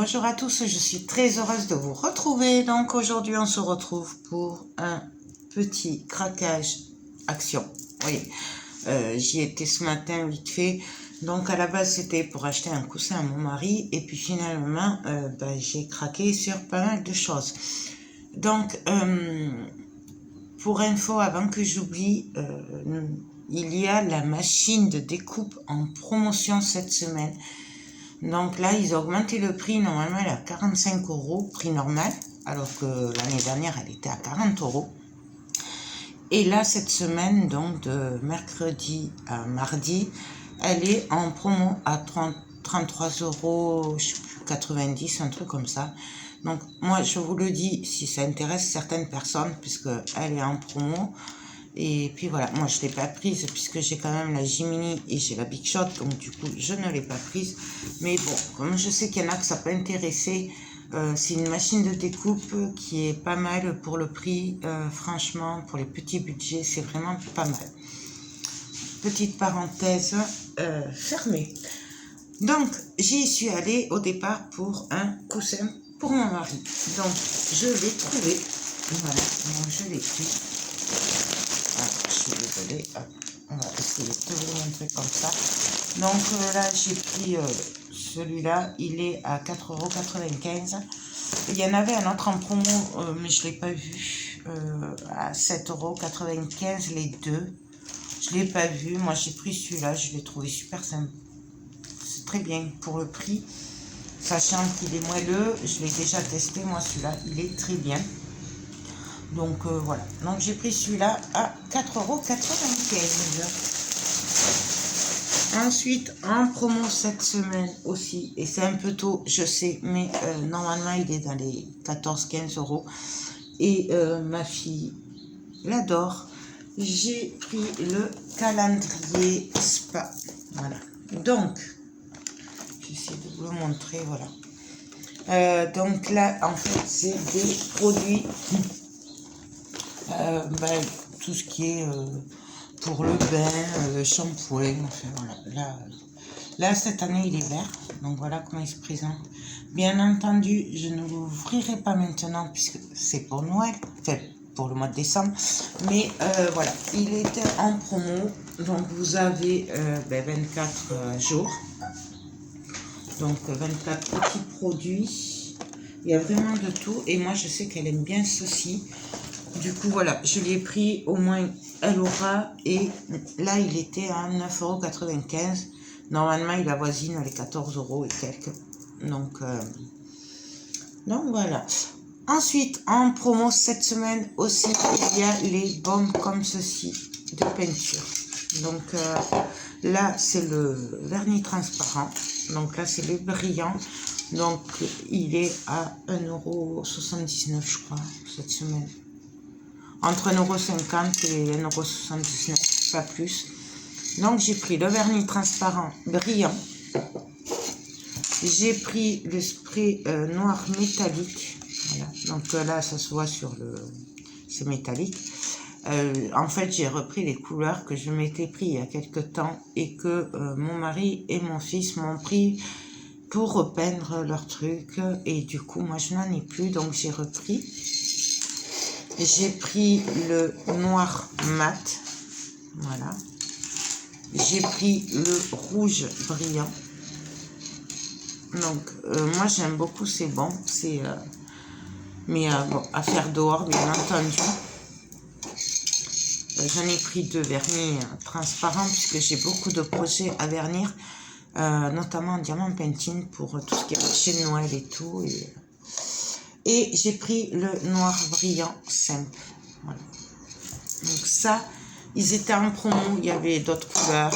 Bonjour à tous, je suis très heureuse de vous retrouver. Donc aujourd'hui on se retrouve pour un petit craquage action. Oui, j'y étais ce matin vite fait. Donc à la base c'était pour acheter un coussin à mon mari et puis finalement j'ai craqué sur pas mal de choses. Donc pour info, avant que j'oublie, il y a la machine de découpe en promotion cette semaine. Donc là, ils ont augmenté le prix. Normalement, elle est à 45 €, prix normal, alors que l'année dernière, elle était à 40 €. Et là, cette semaine, donc de mercredi à mardi, elle est en promo à 33 €, je sais plus, 90, un truc comme ça. Donc moi, je vous le dis, si ça intéresse certaines personnes, puisqu'elle est en promo. Et puis voilà, moi je ne l'ai pas prise puisque j'ai quand même la Jiminy et j'ai la Big Shot, donc du coup je ne l'ai pas prise. Mais bon, comme je sais qu'il y en a que ça peut intéresser, c'est une machine de découpe qui est pas mal pour le prix. Franchement, pour les petits budgets, c'est vraiment pas mal. Petite parenthèse fermée. Donc j'y suis allée au départ pour un coussin pour mon mari. Donc je l'ai trouvé. Voilà, donc je l'ai pris. Je suis désolée, on va essayer de vous montrer comme ça. Donc là j'ai pris celui-là, il est à 4,95 €. Il y en avait un autre en promo, mais je ne l'ai pas vu, à 7,95 € les deux. Je ne l'ai pas vu, moi j'ai pris celui-là, je l'ai trouvé super simple. C'est très bien pour le prix, sachant qu'il est moelleux, je l'ai déjà testé, moi celui-là, il est très bien. Donc voilà, donc j'ai pris celui-là à 4,95 €. Ensuite, en promo cette semaine aussi, et c'est un peu tôt, je sais, mais normalement il est dans les 14-15 €. Et ma fille l'adore. J'ai pris le calendrier spa. Voilà. Donc, j'essaie de vous le montrer, voilà. Donc là, en fait, c'est des produits... tout ce qui est pour le bain, le shampoing, enfin voilà. Là, cette année, il est vert, donc voilà comment il se présente. Bien entendu, je ne l'ouvrirai pas maintenant puisque c'est pour Noël, enfin pour le mois de décembre. Mais voilà, il était en promo, donc vous avez 24 jours. Donc 24 petits produits. Il y a vraiment de tout et moi je sais qu'elle aime bien ceci. Du coup, voilà, je l'ai pris, au moins elle aura, et là, il était à 9,95 €. Normalement, il avoisine les 14 € et quelques. Donc voilà. Ensuite, en promo cette semaine aussi, il y a les baumes comme ceci, de peinture. Donc là, c'est le vernis transparent. Donc là, c'est le brillant. Donc, il est à 1,79 € je crois, cette semaine. Entre 1,50 € et 1,79 €, pas plus. Donc j'ai pris le vernis transparent brillant. J'ai pris le spray noir métallique. Voilà. Donc là, ça se voit sur le... C'est métallique. En fait, j'ai repris les couleurs que je m'étais pris il y a quelques temps et que mon mari et mon fils m'ont pris pour repeindre leurs trucs. Et du coup, moi, je n'en ai plus, donc j'ai repris. J'ai pris le noir mat, voilà. J'ai pris le rouge brillant. Donc, moi j'aime beaucoup, c'est bon. C'est, mais bon, à faire dehors, bien entendu. J'en ai pris 2 vernis transparents puisque j'ai beaucoup de projets à vernir, notamment en diamant painting pour tout ce qui est marché de Noël et tout. Et j'ai pris le noir brillant simple. Voilà. Donc ça, ils étaient en promo, il y avait d'autres couleurs.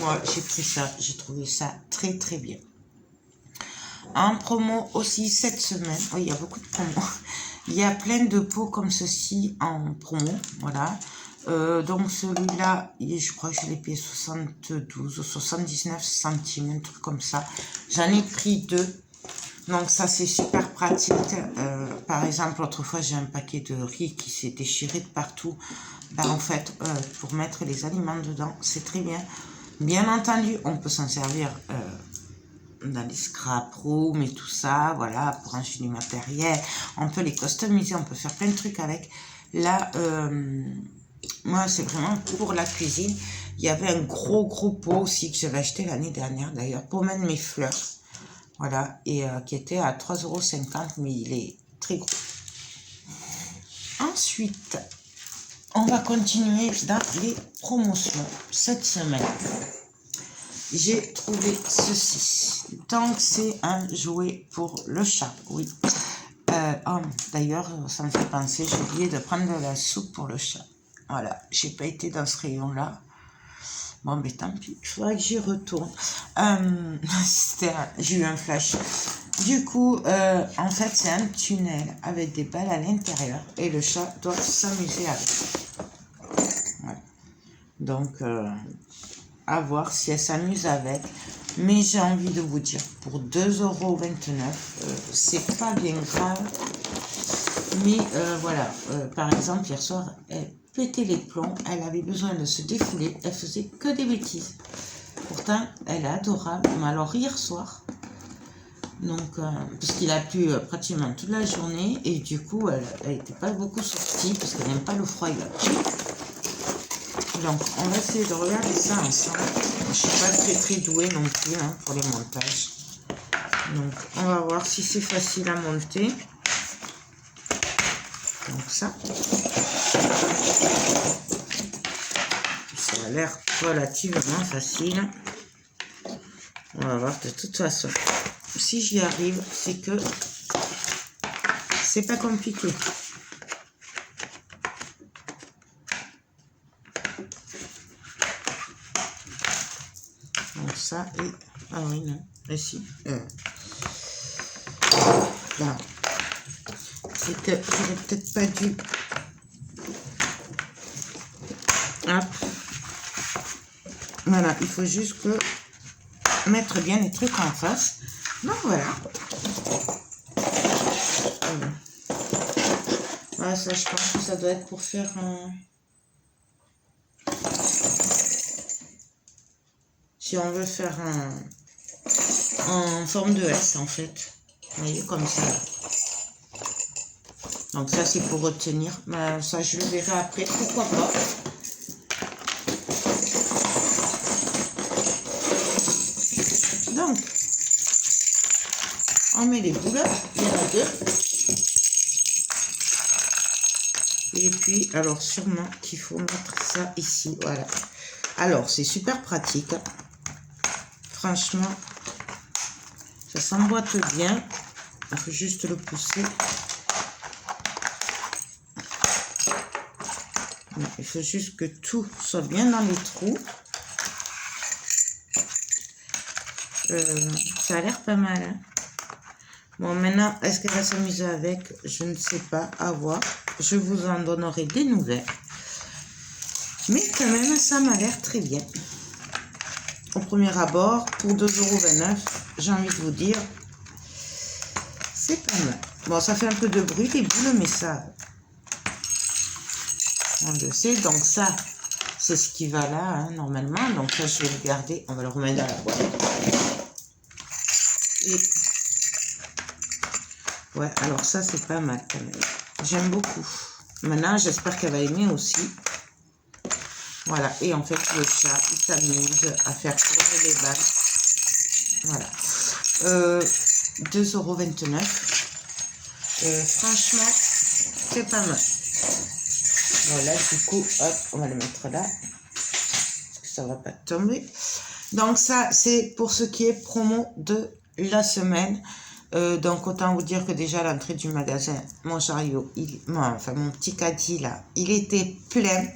Moi, j'ai pris ça, j'ai trouvé ça très très bien. En promo aussi cette semaine, oui, il y a beaucoup de promos. Il y a plein de pots comme ceci en promo, voilà. Donc celui-là, je crois que je l'ai payé 72 ou 79 centimes, un truc comme ça. J'en ai pris 2. Donc ça c'est super pratique. Par exemple, autrefois j'ai un paquet de riz qui s'est déchiré de partout. En fait, pour mettre les aliments dedans, c'est très bien. Bien entendu, on peut s'en servir dans les scrap rooms et tout ça, voilà, pour ranger du matériel. On peut les customiser, on peut faire plein de trucs avec. Là, moi, c'est vraiment pour la cuisine. Il y avait un gros pot aussi que j'avais acheté l'année dernière, d'ailleurs, pour mettre mes fleurs. Voilà, et qui était à 3,50 €, mais il est très gros. Ensuite, on va continuer dans les promotions cette semaine. J'ai trouvé ceci. Donc, c'est un jouet pour le chat, oui. Oh, d'ailleurs, ça me fait penser, j'ai oublié de prendre de la soupe pour le chat. Voilà, j'ai pas été dans ce rayon-là. Bon, mais tant pis, il faudrait que j'y retourne. J'ai eu un flash. Du coup, en fait, c'est un tunnel avec des balles à l'intérieur et le chat doit s'amuser avec. Voilà. Donc, à voir si elle s'amuse avec. Mais j'ai envie de vous dire, pour 2,29 €, c'est pas bien grave. Mais voilà, par exemple, hier soir, elle pétait les plombs, elle avait besoin de se défouler, elle faisait que des bêtises. Pourtant, elle est adorable. Mais alors, hier soir, donc, parce qu'il a plu pratiquement toute la journée, et du coup, elle n'était pas beaucoup sortie, parce qu'elle n'aime pas le froid. Donc, on va essayer de regarder ça ensemble. Je ne suis pas très douée non plus hein, pour les montages. Donc, on va voir si c'est facile à monter. Donc ça a l'air relativement facile. On va voir de toute façon. Si j'y arrive, c'est que c'est pas compliqué. Donc ça et... Ah oui, non. Et si. Là. C'est que j'aurais peut-être pas dû... Hop. Voilà, il faut juste que mettre bien les trucs en face. Donc voilà. Voilà, ça je pense que ça doit être pour faire un... Si on veut faire en forme de S en fait. Vous voyez, comme ça. Donc ça c'est pour retenir. Ben, ça je le verrai après, pourquoi pas. Donc, on met les boules, il y en a deux. Et puis, alors sûrement qu'il faut mettre ça ici, voilà. Alors, c'est super pratique. Franchement, ça s'emboîte bien. Il faut juste le pousser. Il faut juste que tout soit bien dans les trous. Ça a l'air pas mal. Hein. Bon, maintenant, est-ce qu'elle va s'amuser avec? Je ne sais pas. À voir. Je vous en donnerai des nouvelles. Mais quand même, ça m'a l'air très bien. Au premier abord, pour 2,29 €, j'ai envie de vous dire, c'est pas mal. Bon, ça fait un peu de bruit, les boules, mais ça... On le sait, donc ça, c'est ce qui va là, hein, normalement. Donc ça, je vais le garder. On va le remettre dans la boîte. Et... ouais, alors ça, c'est pas mal quand même. J'aime beaucoup. Maintenant, j'espère qu'elle va aimer aussi. Voilà, et en fait, le chat, il s'amuse à faire tourner les balles. Voilà. 2,29 €. Franchement, c'est pas mal. Voilà, du coup, hop, on va le mettre là. Parce que ça va pas tomber. Donc ça, c'est pour ce qui est promo de la semaine. Donc autant vous dire que déjà à l'entrée du magasin, mon chariot, mon petit caddie là, il était plein.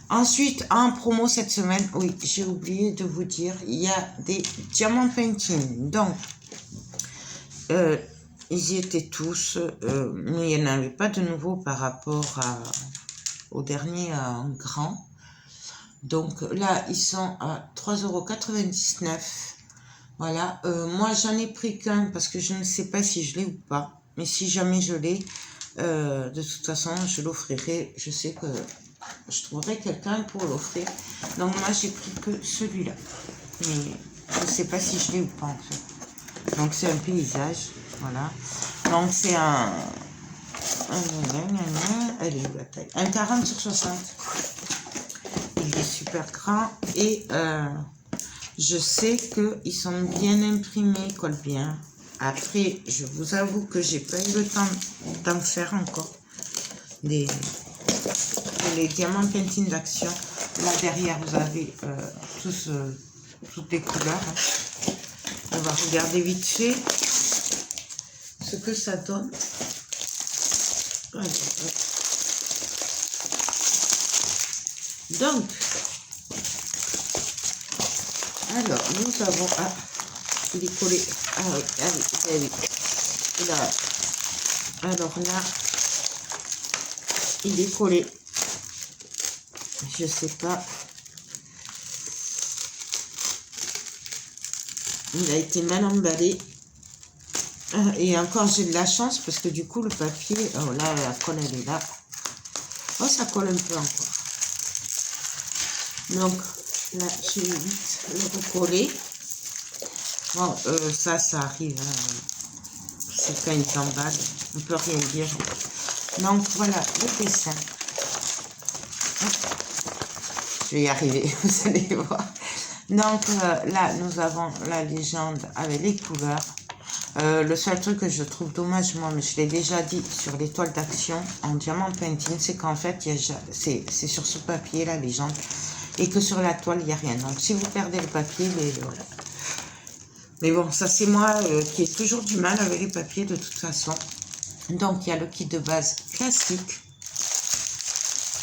Ensuite, en promo cette semaine, oui, j'ai oublié de vous dire, il y a des diamants painting. Donc, ils y étaient tous, mais il n'y en avait pas de nouveau par rapport au dernier grand. Donc là, ils sont à 3,99 €. Voilà, moi j'en ai pris qu'un parce que je ne sais pas si je l'ai ou pas. Mais si jamais je l'ai, de toute façon, je l'offrirai. Je sais que je trouverai quelqu'un pour l'offrir. Donc moi j'ai pris que celui-là. Mais je ne sais pas si je l'ai ou pas en fait. Donc c'est un paysage, voilà. Donc c'est elle est où la taille? Un 40 sur 60. Il est super grand et je sais qu'ils sont bien imprimés, ils collent bien. Après, je vous avoue que j'ai pas eu le temps d'en faire encore. Les diamants Pantene d'Action. Là derrière, vous avez toutes les couleurs. Hein. On va regarder vite fait ce que ça donne. Donc, alors, nous avons... Ah, il est collé. Ah oui, allez. Là. Alors là, il est collé. Je sais pas. Il a été mal emballé. Et encore, j'ai de la chance parce que du coup, le papier... Oh là, la colle, elle est là. Oh, ça colle un peu encore. Donc, là, j'ai vite le recoller. Bon, ça arrive. Hein. C'est quand ils emballent. On peut rien dire. Donc, voilà le dessin. Je vais y arriver, vous allez voir. Donc, là, nous avons la légende avec les couleurs. Le seul truc que je trouve dommage, moi, mais je l'ai déjà dit sur l'étoile d'action en diamant Pantene, c'est qu'en fait, c'est sur ce papier, la légende, et que sur la toile, il n'y a rien. Donc, si vous perdez le papier, voilà. Mais bon, ça, c'est moi qui ai toujours du mal avec les papiers, de toute façon. Donc, il y a le kit de base classique.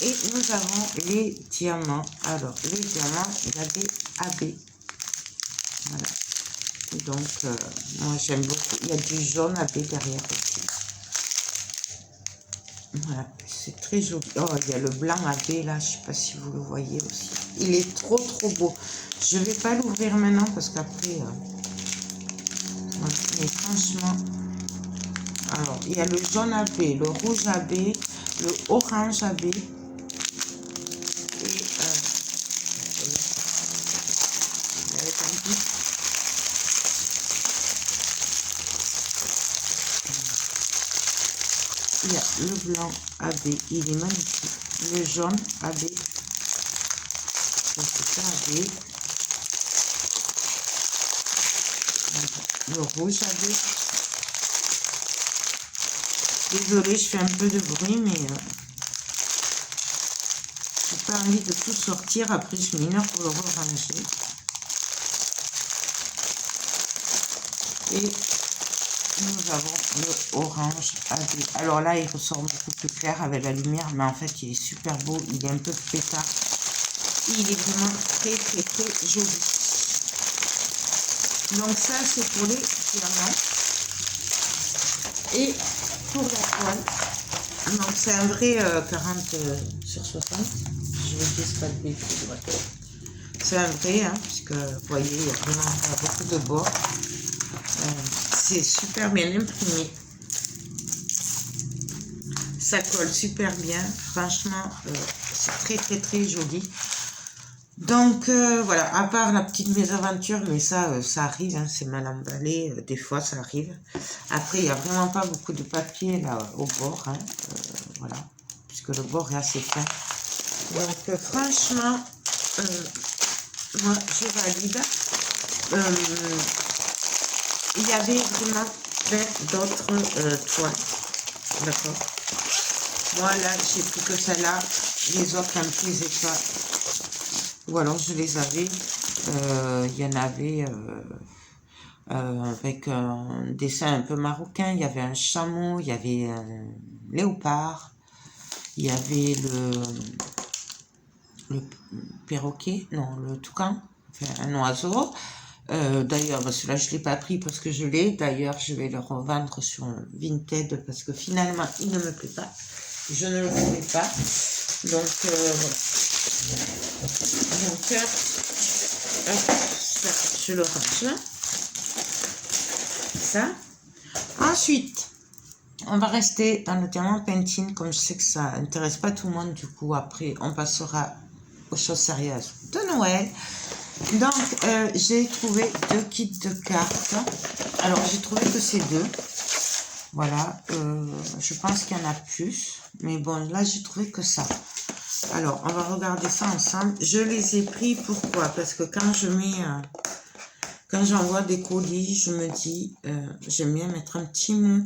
Et nous avons les diamants. Alors, les diamants, il y a des AB. Voilà. Donc, moi, j'aime beaucoup. Il y a du jaune AB derrière aussi. Voilà, c'est très joli. Oh, il y a le blanc AB là, je ne sais pas si vous le voyez aussi. Il est trop beau. Je ne vais pas l'ouvrir maintenant parce qu'après... voilà. Mais franchement... Alors, il y a le jaune AB, le rouge AB, le orange AB. Il y a le blanc AB, il est magnifique. Le jaune AB, c'est ça AB. Le rouge AB. Désolée, je fais un peu de bruit, mais j'ai pas envie de tout sortir. Après, je m'énerve pour le ranger. Et nous avons le orange AB. Alors là, il ressort beaucoup plus clair avec la lumière, mais en fait, il est super beau. Il est un peu pétard. Il est vraiment très joli. Donc ça, c'est pour les diamants. Et pour la toile, donc c'est un vrai 40 sur 60. Je vous dis pas de bêtises. Ouais. C'est un vrai, hein, puisque vous voyez, il y a vraiment beaucoup de bords. C'est super bien imprimé. Ça colle super bien. Franchement, c'est très joli. Donc voilà, à part la petite mésaventure, mais ça arrive, hein, c'est mal emballé, des fois ça arrive. Après, il n'y a vraiment pas beaucoup de papier là au bord, hein, voilà, puisque le bord est assez fin. Donc franchement, moi je valide. Il y avait vraiment plein d'autres toiles, d'accord. Moi là, j'ai plus que celle-là, les autres elles ne me plaisaient pas. Ou alors je les avais, il y en avait avec un dessin un peu marocain, il y avait un chameau, il y avait un léopard, il y avait le perroquet, non, le toucan, enfin un oiseau. D'ailleurs, celui-là je ne l'ai pas pris parce que je l'ai, d'ailleurs je vais le revendre sur Vinted parce que finalement il ne me plaît pas, je ne le voulais pas, donc voilà. Donc, ça, je le range. Ça. Ensuite, on va rester dans le diamant Pantene, comme je sais que ça intéresse pas tout le monde. Du coup, après, on passera aux choses sérieuses de Noël. Donc, j'ai trouvé 2 kits de cartes. Alors, j'ai trouvé que c'est 2. Voilà. Je pense qu'il y en a plus. Mais bon, là, j'ai trouvé que ça. Alors, on va regarder ça ensemble. Je les ai pris, pourquoi? Parce que quand je mets... quand j'envoie des colis, je me dis... j'aime bien mettre un petit mot.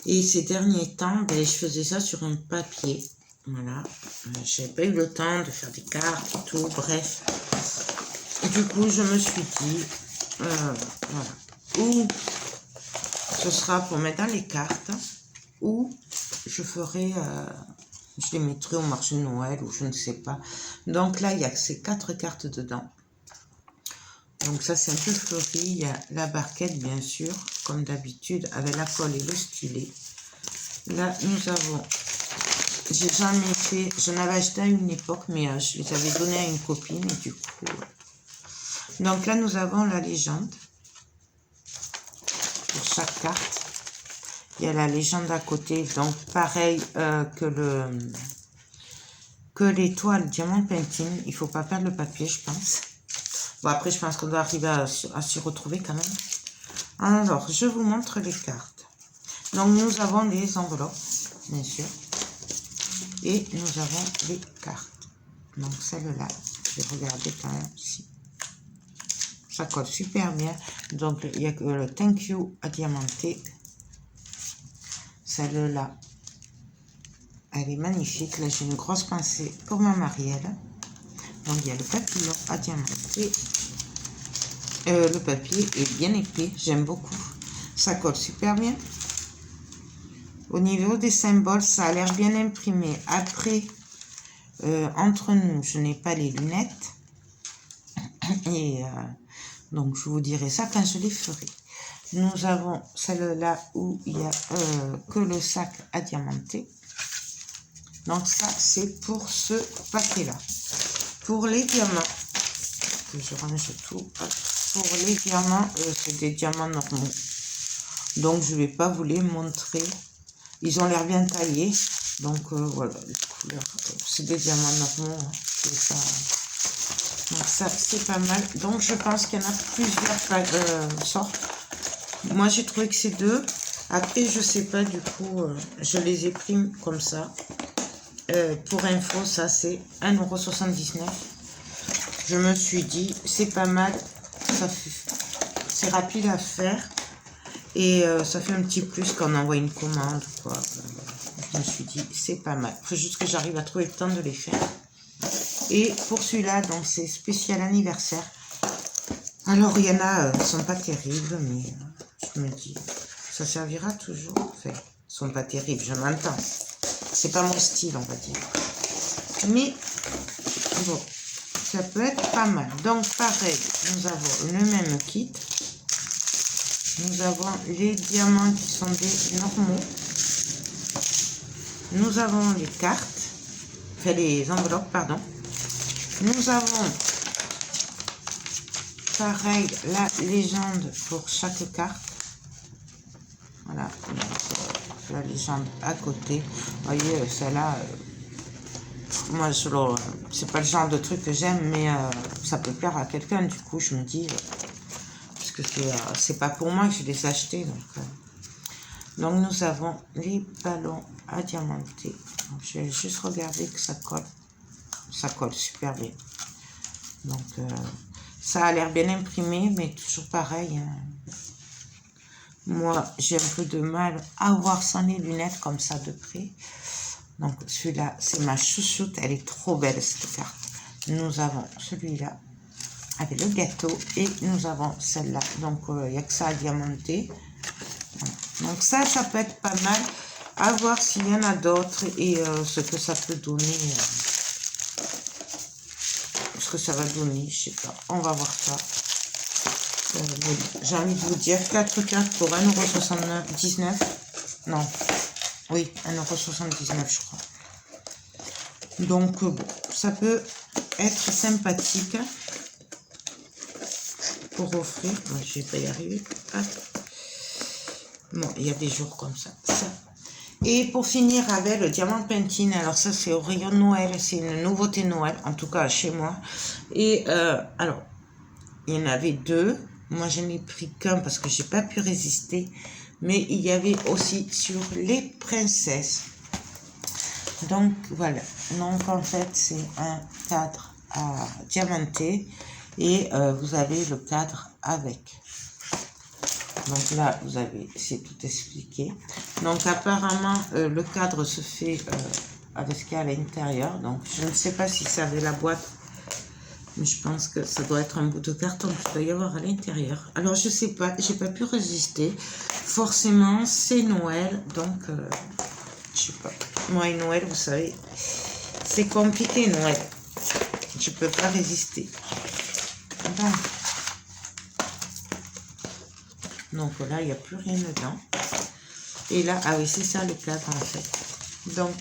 Et ces derniers temps, ben, je faisais ça sur un papier. Voilà. J'avais pas eu le temps de faire des cartes et tout. Bref. Du coup, je me suis dit, voilà, ou ce sera pour mettre dans les cartes, ou je ferai, je les mettrai au marché de Noël, ou je ne sais pas. Donc là, il y a ces 4 cartes dedans. Donc ça, c'est un peu fleuri. Il y a la barquette, bien sûr, comme d'habitude, avec la colle et le stylet. Là, nous avons, j'ai jamais fait, j'en avais acheté à une époque, mais je les avais donnés à une copine, et du coup... Donc là, nous avons la légende pour chaque carte. Il y a la légende à côté, donc pareil que l'étoile diamant painting. Il faut pas perdre le papier, je pense. Bon, après, je pense qu'on doit arriver à s'y retrouver quand même. Alors, je vous montre les cartes. Donc, nous avons les enveloppes, bien sûr. Et nous avons les cartes. Donc, celle-là, je vais regarder quand même si... Ça colle super bien. Donc, il y a que le thank you à diamanté. Celle-là, elle est magnifique. Là, j'ai une grosse pensée pour ma Marielle. Donc, il y a le papillon à diamanté. Le papier est bien épais. J'aime beaucoup. Ça colle super bien. Au niveau des symboles, ça a l'air bien imprimé. Après, entre nous, je n'ai pas les lunettes. Et... donc, je vous dirai ça quand je les ferai. Nous avons celle-là où il n'y a que le sac à diamanter. Donc, ça, c'est pour ce paquet-là. Pour les diamants, que je range tout. Pour les diamants, c'est des diamants normaux. Donc, je ne vais pas vous les montrer. Ils ont l'air bien taillés. Donc, voilà, les couleurs. C'est des diamants normaux. Hein, c'est ça. Donc ça, c'est pas mal. Donc je pense qu'il y en a plusieurs sortes. Moi, j'ai trouvé que c'est 2. Après, je sais pas, du coup, je les ai pris comme ça. Pour info, ça, c'est 1,79 €. Je me suis dit, c'est pas mal. C'est rapide à faire. Et ça fait un petit plus quand on envoie une commande, quoi. Je me suis dit, c'est pas mal. Il faut juste que j'arrive à trouver le temps de les faire. Et pour celui-là, donc c'est spécial anniversaire. Alors, il y en a qui sont pas terribles, mais je me dis, ça servira toujours. Enfin, ils sont pas terribles, je m'entends. C'est pas mon style, on va dire. Mais, bon, ça peut être pas mal. Donc, pareil, nous avons le même kit. Nous avons les diamants qui sont des normaux. Nous avons les cartes. Enfin, les enveloppes, pardon. Nous avons, pareil, la légende pour chaque carte. Voilà, la légende à côté. Vous voyez, celle-là, moi, c'est pas le genre de truc que j'aime, mais ça peut plaire à quelqu'un. Du coup, je me dis, parce que c'est pas pour moi que je les ai achetés. Donc, nous avons les ballons à diamanter. Donc, je vais juste regarder que ça colle. Ça colle super bien. Donc, ça a l'air bien imprimé, mais toujours pareil. Hein. Moi, j'ai un peu de mal à voir sans les lunettes comme ça de près. Donc, celui-là, c'est ma chouchoute. Elle est trop belle, cette carte. Nous avons celui-là avec le gâteau et nous avons celle-là. Donc, il n'y a que ça à diamanter. Voilà. Donc, ça peut être pas mal. À voir s'il y en a d'autres et ce que ça peut donner. Ce que ça va donner, je sais pas. On va voir ça. J'ai envie de vous dire 4 cartes pour 1,79 €. Non. Oui, 1,79 € je crois. Donc, bon, ça peut être sympathique pour offrir. Bon, je vais pas y arriver. Ah. Bon, il y a des jours comme ça. Et pour finir avec le diamant painting, alors ça c'est au rayon de Noël, c'est une nouveauté Noël, en tout cas chez moi. Et alors, il y en avait deux. Moi, je n'ai pris qu'un parce que j'ai pas pu résister. Mais il y avait aussi sur les princesses. Donc, voilà. Donc, en fait, c'est un cadre à diamanter. Et vous avez le cadre avec. Donc là, vous avez, c'est tout expliqué. Donc, apparemment, le cadre se fait avec ce qu'il y a à l'intérieur. Donc, je ne sais pas si ça avait la boîte. Mais je pense que ça doit être un bout de carton qu'il doit y avoir à l'intérieur. Alors, je sais pas, j'ai pas pu résister. Forcément, c'est Noël, donc, je sais pas. Moi et Noël, vous savez, c'est compliqué, Noël. Je peux pas résister. Donc là, il n'y a plus rien dedans. Et là, ah oui, c'est ça le cadre, en fait. Donc,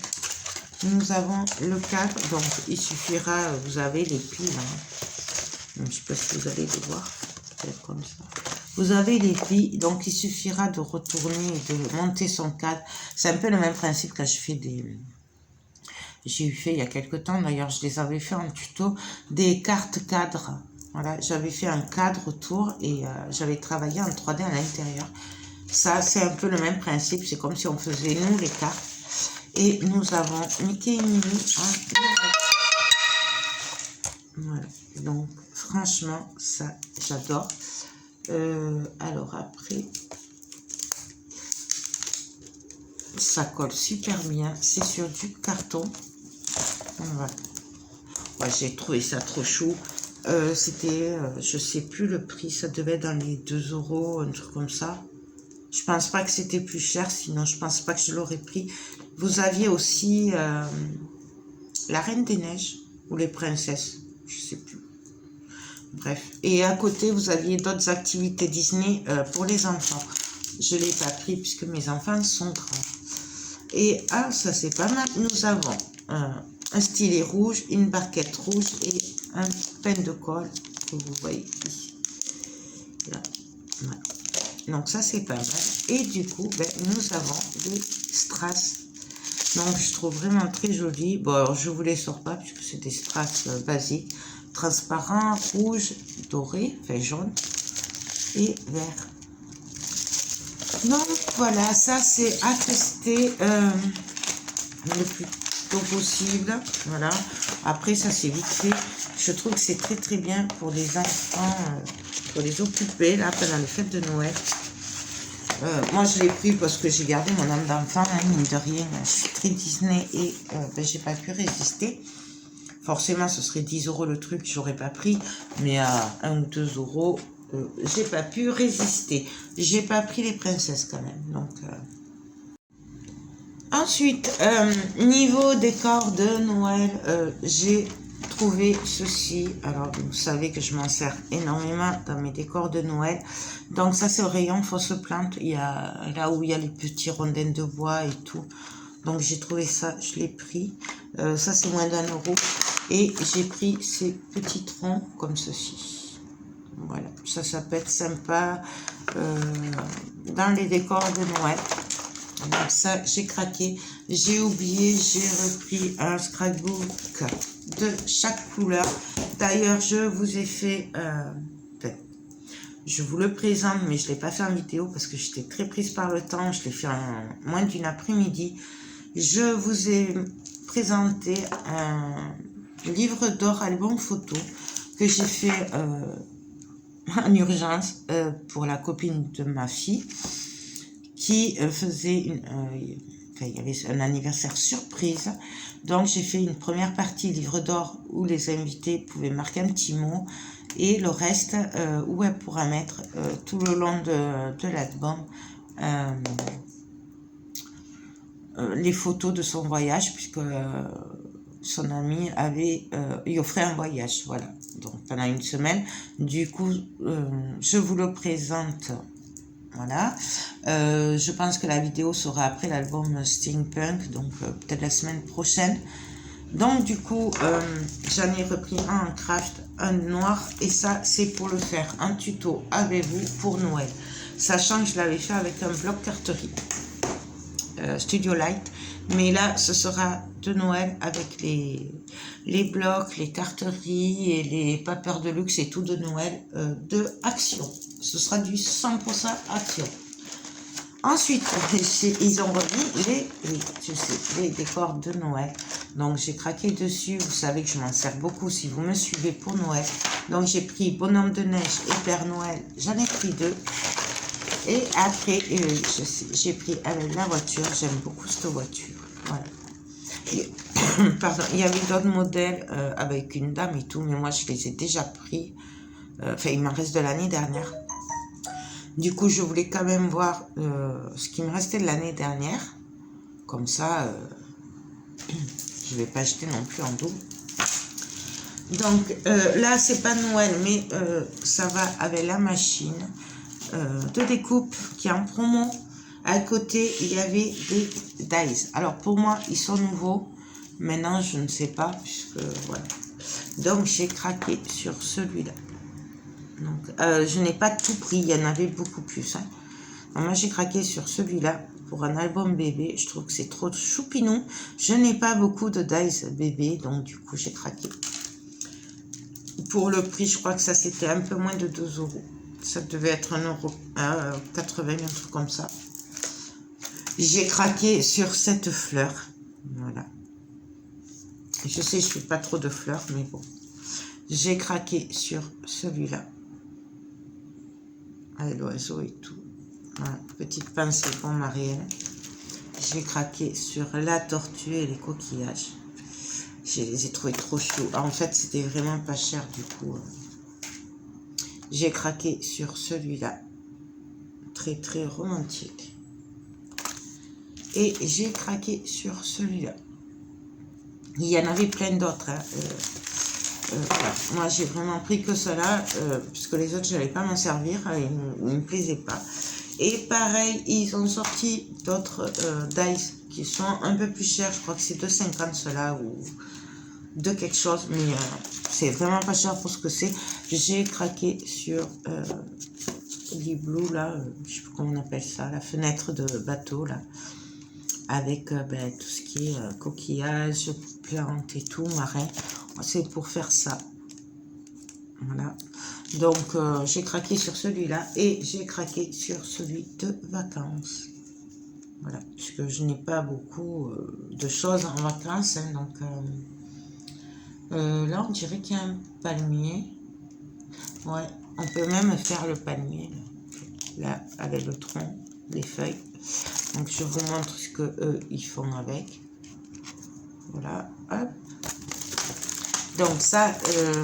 nous avons le cadre, donc il suffira, vous avez les piles, je ne sais pas si vous allez les voir, peut-être comme ça. Vous avez les piles, donc il suffira de retourner et de monter son cadre. C'est un peu le même principe que je fais des... J'ai eu fait il y a quelques temps, d'ailleurs je les avais fait en tuto, des cartes cadres. Voilà, j'avais fait un cadre autour et j'avais travaillé en 3D à l'intérieur. Ça, c'est un peu le même principe, c'est comme si on faisait nous les cartes. Et nous avons Mickey et Minnie. Voilà, donc franchement, ça, j'adore. Alors après, ça colle super bien. C'est sur du carton. Voilà. Ouais, j'ai trouvé ça trop chou. C'était, je sais plus le prix, ça devait être dans les 2 €, un truc comme ça. Je pense pas que c'était plus cher, sinon je pense pas que je l'aurais pris. Vous aviez aussi la Reine des Neiges ou les princesses, je sais plus. Bref. Et à côté, vous aviez d'autres activités Disney pour les enfants. Je l'ai pas pris puisque mes enfants sont grands. Et ah, ça c'est pas mal. Nous avons un stylet rouge, une barquette rouge et un pen de colle que vous voyez ici. Là. Voilà. Donc ça c'est pas mal. Et du coup, ben, nous avons des strass. Donc je trouve vraiment très joli. Bon, alors je vous les sors pas puisque c'est des strass basiques. Transparent, rouge, doré, enfin jaune et vert. Donc voilà, ça c'est à tester le plus tôt possible. Voilà. Après ça c'est vite fait. Je trouve que c'est très très bien pour les enfants, pour les occuper là pendant les fêtes de Noël. Moi je l'ai pris parce que j'ai gardé mon âme d'enfant, hein, mine de rien. Je suis très Disney et ben, j'ai pas pu résister. Forcément ce serait 10 € le truc, j'aurais pas pris, mais à 1 ou 2 €, j'ai pas pu résister. J'ai pas pris les princesses quand même. Donc ensuite, niveau décor de Noël, j'ai trouvé ceci. Alors vous savez que je m'en sers énormément dans mes décors de Noël. Donc ça c'est au rayon fausse plante. Il y a là où il y a les petits rondins de bois et tout. Donc j'ai trouvé ça, je l'ai pris. Ça c'est moins d'1 €. Et j'ai pris ces petits troncs comme ceci. Voilà, ça peut être sympa dans les décors de Noël. Donc ça, j'ai craqué. J'ai oublié, j'ai repris un scrapbook de chaque couleur. D'ailleurs, je vous ai fait... je vous le présente, mais je ne l'ai pas fait en vidéo parce que j'étais très prise par le temps. Je l'ai fait en moins d'une après-midi. Je vous ai présenté un livre d'or album photo que j'ai fait en urgence pour la copine de ma fille qui faisait il y avait un anniversaire surprise. Donc j'ai fait une première partie livre d'or où les invités pouvaient marquer un petit mot et le reste où elle pourra mettre tout le long de l'album les photos de son voyage, puisque son ami lui offrait un voyage, voilà, donc pendant une semaine. Du coup, je vous le présente, voilà. Je pense que la vidéo sera après l'album Steampunk, donc peut-être la semaine prochaine. Donc du coup, j'en ai repris un en craft, un noir, et ça c'est pour le faire en tuto avec vous pour Noël, sachant que je l'avais fait avec un bloc carterie. Studio Light. Mais là, ce sera de Noël avec les blocs, les carteries et les papers de luxe et tout de Noël de Action. Ce sera du 100% Action. Ensuite, ils ont remis les décors de Noël. Donc, j'ai craqué dessus. Vous savez que je m'en sers beaucoup si vous me suivez pour Noël. Donc, j'ai pris Bonhomme de Neige et Père Noël. J'en ai pris 2. Et après, j'ai pris la voiture. J'aime beaucoup cette voiture. Voilà. Pardon, il y avait d'autres modèles avec une dame et tout, mais moi, je les ai déjà pris. Enfin, il m'en reste de l'année dernière. Du coup, je voulais quand même voir ce qui me restait de l'année dernière. Comme ça, je ne vais pas jeter non plus en double. Donc, là, c'est pas Noël, mais ça va avec la machine de découpe qui est en promo. À côté, il y avait des dies. Alors, pour moi, ils sont nouveaux. Maintenant, je ne sais pas, puisque voilà. Donc, j'ai craqué sur celui-là. Donc, je n'ai pas tout pris, il y en avait beaucoup plus. Hein. Donc, moi, j'ai craqué sur celui-là pour un album bébé. Je trouve que c'est trop choupinou. Je n'ai pas beaucoup de dies bébé, donc du coup, j'ai craqué. Pour le prix, je crois que ça, c'était un peu moins de 2 €. Ça devait être 1,80 €, un truc comme ça. J'ai craqué sur cette fleur. Voilà. Je sais, je ne fais pas trop de fleurs, mais bon. J'ai craqué sur celui-là. Avec l'oiseau et tout. Voilà, petite pensée pour Marielle. J'ai craqué sur la tortue et les coquillages. Je les ai trouvés trop chauds. En fait, c'était vraiment pas cher du coup. J'ai craqué sur celui-là. Très très romantique. Et j'ai craqué sur celui-là. Il y en avait plein d'autres. Hein. Voilà. Moi, j'ai vraiment pris que cela, puisque les autres, je n'allais pas m'en servir. Ils ne me plaisaient pas. Et pareil, ils ont sorti d'autres dies qui sont un peu plus chers. Je crois que c'est 2,50 cela ou de quelque chose. Mais c'est vraiment pas cher pour ce que c'est. J'ai craqué sur l'Igloo, là. Je ne sais plus comment on appelle ça. La fenêtre de bateau, là. Avec tout ce qui est coquillages, plantes et tout, marin. C'est pour faire ça. Voilà. Donc, j'ai craqué sur celui-là et j'ai craqué sur celui de vacances. Voilà. Puisque je n'ai pas beaucoup de choses en vacances. Hein, donc, là, on dirait qu'il y a un palmier. Ouais. On peut même faire le palmier. Là, avec le tronc, les feuilles. Donc, je vous montre ce que eux ils font avec. Voilà. Hop. Donc ça,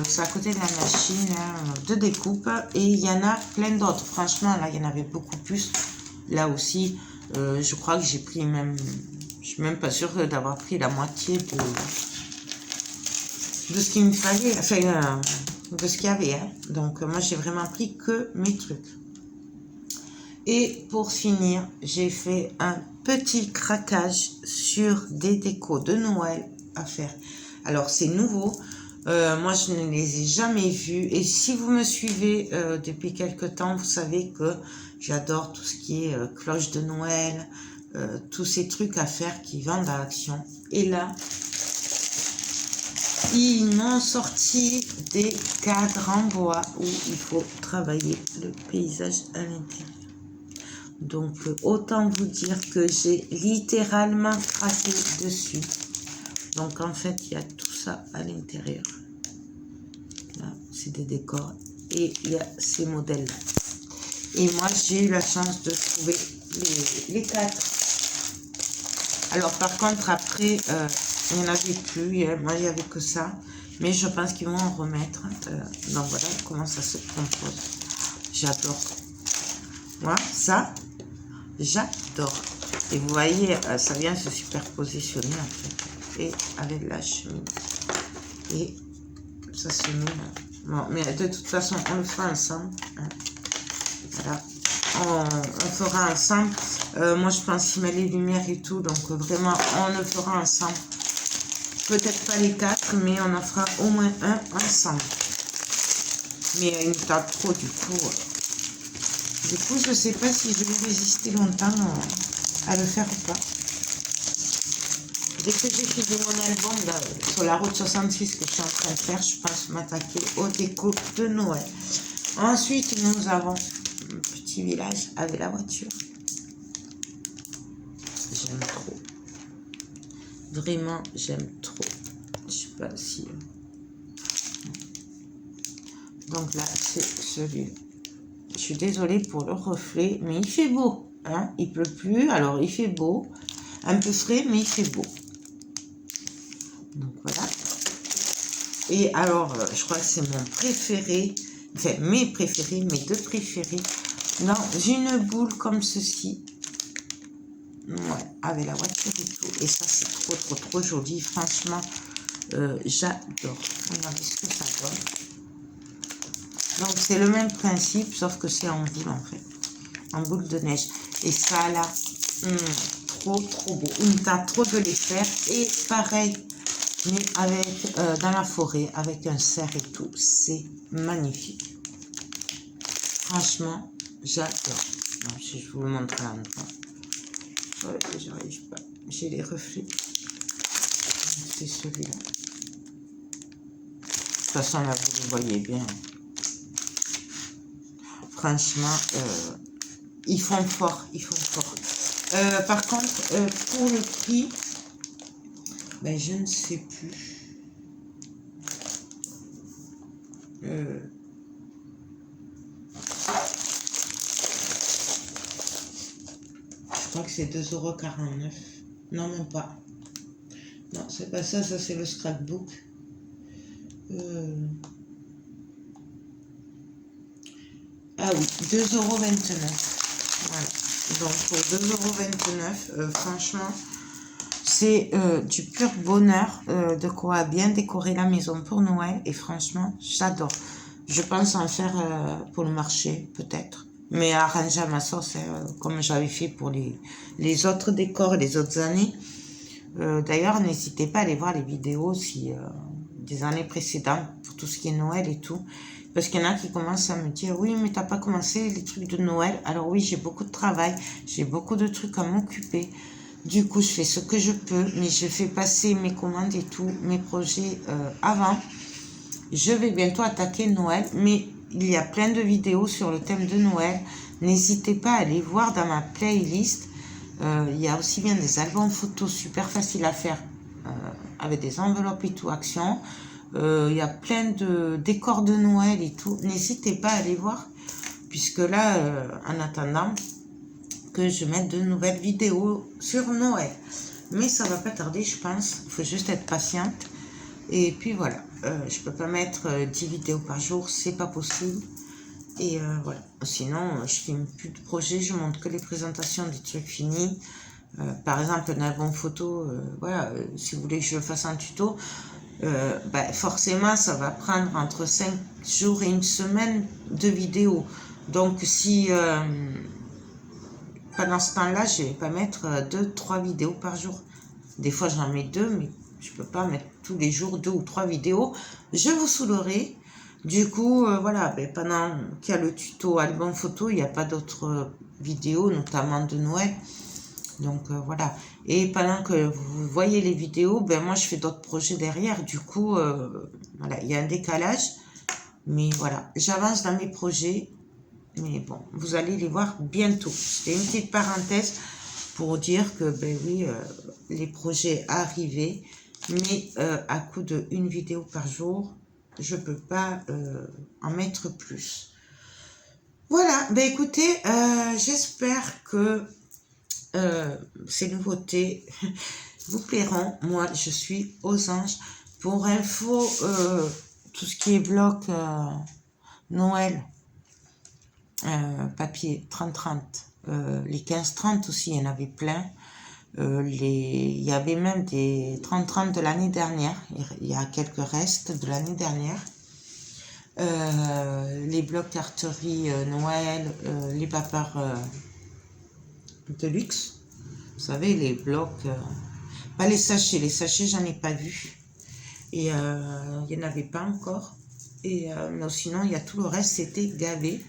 c'est à côté de la machine hein, de découpe. Et il y en a plein d'autres. Franchement, là, il y en avait beaucoup plus. Là aussi, je crois que j'ai pris même... Je suis même pas sûre d'avoir pris la moitié de ce qu'il me fallait. Enfin, de ce qu'il y avait. Hein. Donc, moi, j'ai vraiment pris que mes trucs. Et pour finir, j'ai fait un petit craquage sur des décos de Noël à faire. Alors, c'est nouveau. Moi, je ne les ai jamais vus. Et si vous me suivez depuis quelque temps, vous savez que j'adore tout ce qui est cloche de Noël, tous ces trucs à faire qui vendent à Action. Et là, ils m'ont sorti des cadres en bois où il faut travailler le paysage à l'intérieur. Donc, autant vous dire que j'ai littéralement craqué dessus. Donc, en fait, il y a tout ça à l'intérieur. Là, c'est des décors. Et il y a ces modèles-là. Et moi, j'ai eu la chance de trouver les 4. Alors, par contre, après, il n'y en avait plus. Moi, il n'y avait que ça. Mais je pense qu'ils vont en remettre. Donc, voilà comment ça se compose. J'adore. Moi, ça... J'adore. Et vous voyez, ça vient se superpositionner en fait. Et avec la chemise. Et ça se met. Bon, mais de toute façon, on le fera ensemble. Hein. Voilà. On fera ensemble. Moi, je pense qu'il met les lumières et tout. Donc, vraiment, on le fera ensemble. Peut-être pas les 4, mais on en fera au moins un ensemble. Mais il me tarde trop, du coup. Du coup, je ne sais pas si je vais résister longtemps à le faire ou pas. Dès que j'ai fini mon album là, sur la route 66 que je suis en train de faire, je passe m'attaquer au déco de Noël. Ensuite, nous avons un petit village avec la voiture. J'aime trop. Vraiment, j'aime trop. Je sais pas si... Donc là, c'est celui-là. Je suis désolée pour le reflet, mais il fait beau. Hein, il pleut plus, alors il fait beau. Un peu frais, mais il fait beau. Donc voilà. Et alors, je crois que c'est mon préféré. Enfin, mes préférés, mes deux préférés. Dans une boule comme ceci. Ouais, avec la voiture et tout. Et ça, c'est trop, trop, trop joli. Franchement, j'adore. Regardez ce que ça donne. Donc, c'est le même principe, sauf que c'est en boule, en fait. En boule de neige. Et ça, là, trop, trop beau. Une tas trop de les faire. Et pareil, mais avec, dans la forêt, avec un cerf et tout. C'est magnifique. Franchement, j'adore. Si je vous le montre à l'endroit. Ouais, j'arrive pas. J'ai les reflets. C'est celui-là. De toute façon, là, vous le voyez bien. Franchement, ils font fort. Ils font fort. Par contre, pour le prix, ben, je ne sais plus. Je crois que c'est 2,49 €. Non, même pas. Non, c'est pas ça. Ça, c'est le scrapbook. Ah oui, 2,29 €. Voilà. Donc, pour 2,29 €, franchement, c'est du pur bonheur, de quoi bien décorer la maison pour Noël. Et franchement, j'adore. Je pense en faire pour le marché, peut-être. Mais arranger à ma sauce, comme j'avais fait pour les autres décors les autres années. D'ailleurs, n'hésitez pas à aller voir les vidéos des années précédentes pour tout ce qui est Noël et tout. Parce qu'il y en a qui commencent à me dire, oui, mais t'as pas commencé les trucs de Noël. Alors oui, j'ai beaucoup de travail, j'ai beaucoup de trucs à m'occuper. Du coup, je fais ce que je peux, mais je fais passer mes commandes et tout, mes projets avant. Je vais bientôt attaquer Noël, mais il y a plein de vidéos sur le thème de Noël. N'hésitez pas à aller voir dans ma playlist. Il y a aussi bien des albums photos super faciles à faire avec des enveloppes et tout, action. Il y a plein de décors de Noël et tout. N'hésitez pas à aller voir, puisque là, en attendant que je mette de nouvelles vidéos sur Noël. Mais ça va pas tarder, je pense. Il faut juste être patiente. Et puis voilà, je peux pas mettre 10 vidéos par jour, c'est pas possible. Et voilà, sinon je filme plus de projets, je montre que les présentations des trucs finis. Par exemple, un album photo, voilà, si vous voulez que je le fasse en tuto, forcément ça va prendre entre 5 jours et une semaine de vidéos. Donc si pendant ce temps-là, je vais pas mettre 2-3 vidéos par jour. Des fois j'en mets 2, mais je peux pas mettre tous les jours 2 ou 3 vidéos. Je vous saoulerai. Du coup, voilà, pendant qu'il y a le tuto album photo, il n'y a pas d'autres vidéos, notamment de Noël. Donc voilà. Et pendant que vous voyez les vidéos, moi je fais d'autres projets derrière. Du coup, voilà, il y a un décalage. Mais voilà, j'avance dans mes projets. Mais bon, vous allez les voir bientôt. C'était une petite parenthèse pour dire que, oui, les projets arrivaient. Mais à coup de une vidéo par jour, je ne peux pas en mettre plus. Voilà, écoutez, j'espère que ces nouveautés vous plairont. Moi, je suis aux anges. Pour info, tout ce qui est bloc Noël, papier 30-30, les 15-30 aussi, il y en avait plein. Il y avait même des 30-30 de l'année dernière. Il y a quelques restes de l'année dernière. Les blocs carterie Noël, les papers de luxe. Vous savez, les blocs... pas les sachets j'en ai pas vu. Et il n'y en avait pas encore. Et non, sinon, il y a tout le reste, c'était gavé.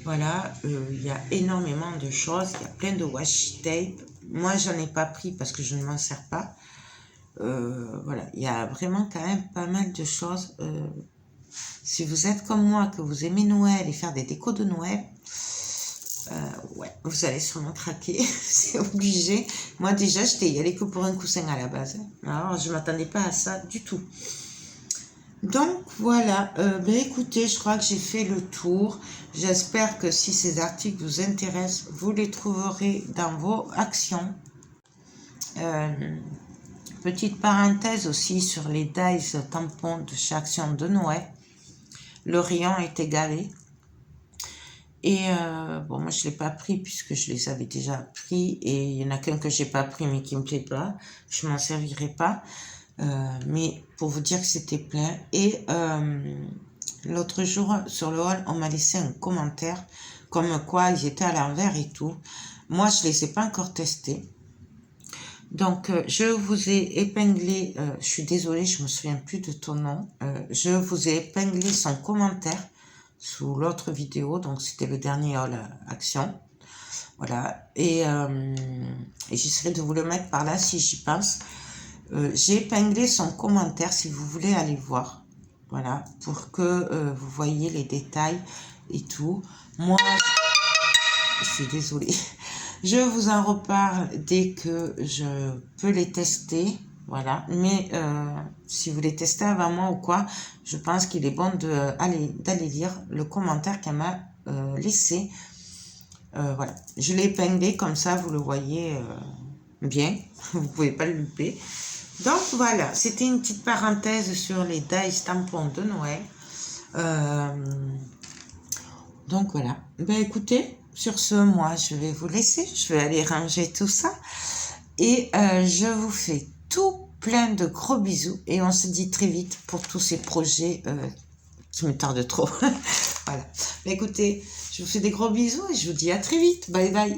Voilà, il y a énormément de choses. Il y a plein de washi tape. moi, j'en ai pas pris parce que je ne m'en sers pas. Voilà, il y a vraiment quand même pas mal de choses. Si vous êtes comme moi, que vous aimez Noël et faire des décos de Noël, ouais, vous allez sûrement craquer, c'est obligé. Moi déjà, j'étais y allée que pour un coussin à la base. Alors, je m'attendais pas à ça du tout. Donc voilà, ben écoutez, je crois que j'ai fait le tour. J'espère que si ces articles vous intéressent, vous les trouverez dans vos actions. Petite parenthèse aussi sur les dies tampons de chez Action de Noël. Le rayon est égalé. Et bon, moi je ne l'ai pas pris puisque je les avais déjà pris. Et il y en a qu'un que j'ai pas pris mais qui me plaît pas. Je m'en servirai pas. Mais pour vous dire que c'était plein. Et l'autre jour sur le hall, on m'a laissé un commentaire comme quoi ils étaient à l'envers et tout. Moi je les ai pas encore testés. Donc, je vous ai épinglé, je suis désolée, je me souviens plus de ton nom, je vous ai épinglé son commentaire sous l'autre vidéo, donc c'était le dernier haul action, voilà, et j'essaierai de vous le mettre par là si j'y pense. J'ai épinglé son commentaire si vous voulez aller voir, voilà, pour que vous voyez les détails et tout. Moi, je suis désolée. Je vous en reparle dès que je peux les tester, voilà. Mais si vous les testez avant moi ou quoi, je pense qu'il est bon d'aller lire le commentaire qu'elle m'a laissé. Voilà, je l'ai épinglé comme ça, vous le voyez bien, vous pouvez pas le louper. Donc voilà, c'était une petite parenthèse sur les dies tampons de Noël. Donc voilà, ben écoutez, sur ce, moi je vais vous laisser, je vais aller ranger tout ça et je vous fais tout plein de gros bisous et on se dit très vite pour tous ces projets qui me tardent trop. Voilà, ben écoutez, je vous fais des gros bisous et je vous dis à très vite, bye bye.